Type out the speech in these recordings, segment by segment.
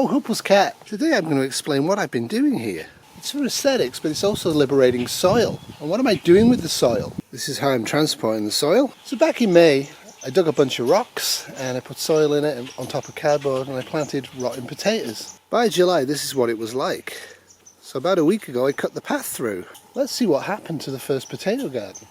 Hello, Huples Cat. Today I'm going to explain what I've been doing here. It's for aesthetics, but it's also liberating soil. And what am I doing with the soil? This is how I'm transporting the soil. So back in May, I dug a bunch of rocks and I put soil in it and on top of cardboard, and I planted rotten potatoes. By July, this is what it was like. So about a week ago, I cut the path through. Let's see what happened to the first potato garden.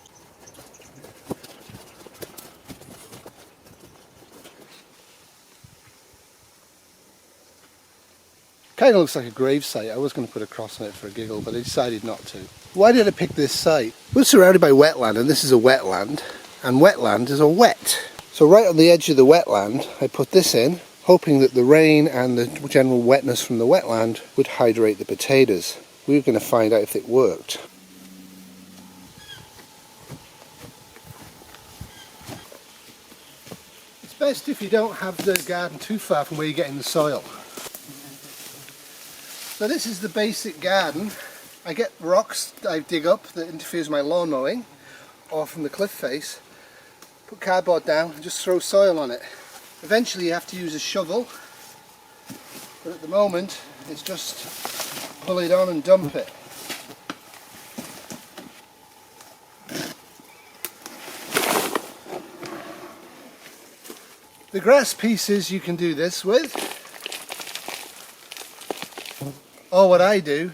Kind of looks like a grave site. I was going to put a cross on it for a giggle, but I decided not to. Why did I pick this site? We're surrounded by wetland, and this is a wetland, and wetland is a wet. So right on the edge of the wetland, I put this in, hoping that the rain and the general wetness from the wetland would hydrate the potatoes. We were going to find out if it worked. It's best if you don't have the garden too far from where you're getting the soil. So this is the basic garden. I get rocks that I dig up that interferes with my lawn mowing, or from the cliff face, put cardboard down and just throw soil on it. Eventually you have to use a shovel, but at the moment it's just pull it on and dump it. The grass pieces you can do this with. Or what I do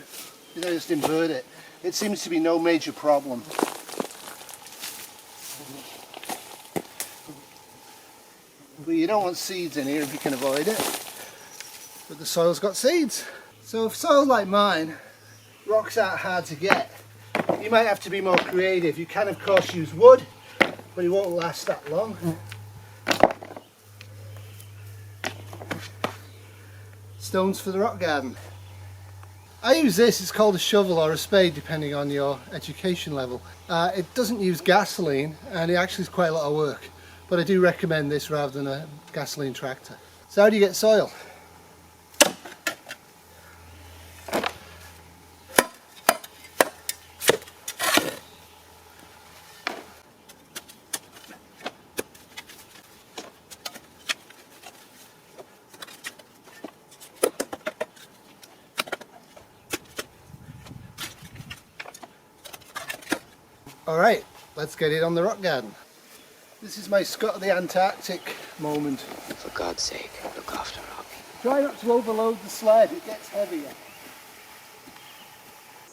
is I just invert it. It seems to be no major problem. But you don't want seeds in here if you can avoid it. But the soil's got seeds. So if soil like mine, rocks aren't hard to get. You might have to be more creative. You can of course use wood, but it won't last that long. Stones for the rock garden. I use this, it's called a shovel or a spade depending on your education level. It doesn't use gasoline and it actually is quite a lot of work, but I do recommend this rather than a gasoline tractor. So how do you get soil? Alright, let's get it on the rock garden. This is my Scott of the Antarctic moment. For God's sake, look after Robbie. Try not to overload the sled, it gets heavier.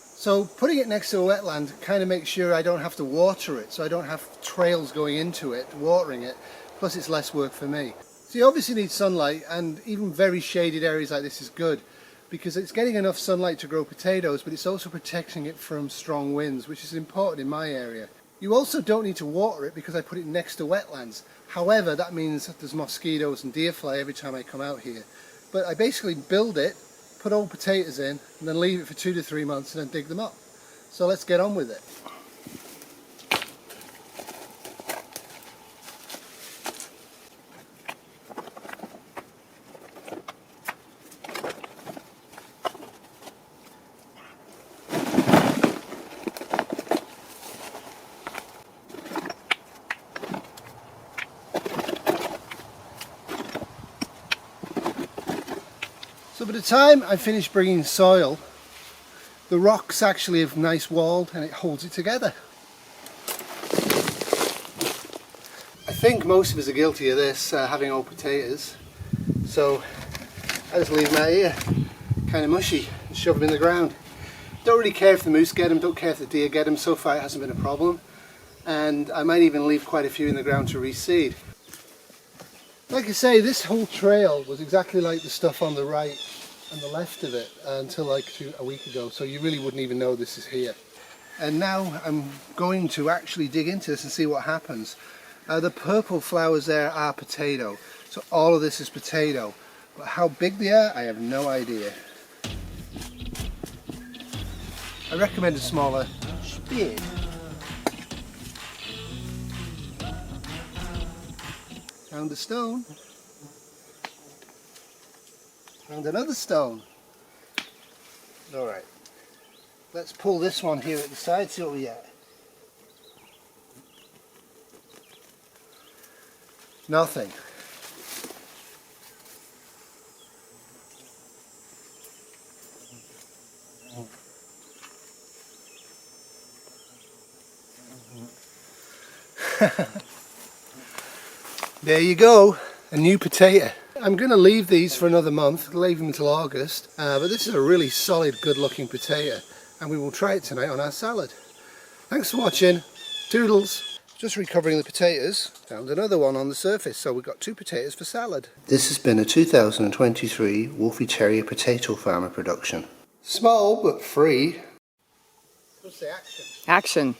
So putting it next to a wetland kind of makes sure I don't have to water it, so I don't have trails going into it, watering it, plus it's less work for me. So you obviously need sunlight, and even very shaded areas like this is good, because it's getting enough sunlight to grow potatoes, but it's also protecting it from strong winds, which is important in my area. You also don't need to water it because I put it next to wetlands. However, that means that there's mosquitoes and deer fly every time I come out here. But I basically build it, put old potatoes in, and then leave it for 2 to 3 months and then dig them up. So let's get on with it. So by the time I finish bringing soil, the rocks actually have nice walled and it holds it together. I think most of us are guilty of this, having old potatoes. So I just leave them out here, kind of mushy, and shove them in the ground. Don't really care if the moose get them, don't care if the deer get them. So far it hasn't been a problem. And I might even leave quite a few in the ground to reseed. Like I say, this whole trail was exactly like the stuff on the right and the left of it until like a week ago, so you really wouldn't even know this is here. And now I'm going to actually dig into this and see what happens. The purple flowers there are potato, so all of this is potato, but how big they are, I have no idea. I recommend a smaller spade. Found a stone. Found another stone. Alright. Let's pull this one here at the side, see what we get. Nothing. There you go, a new potato. I'm going to leave these for another month, leave them until August, but this is a really solid, good looking potato, and we will try it tonight on our salad. Thanks for watching, toodles. Just recovering the potatoes, found another one on the surface, so we've got 2 potatoes for salad. This has been a 2023 Wolfie Terrier Potato Farmer production. Small but free. Let's say action. Action.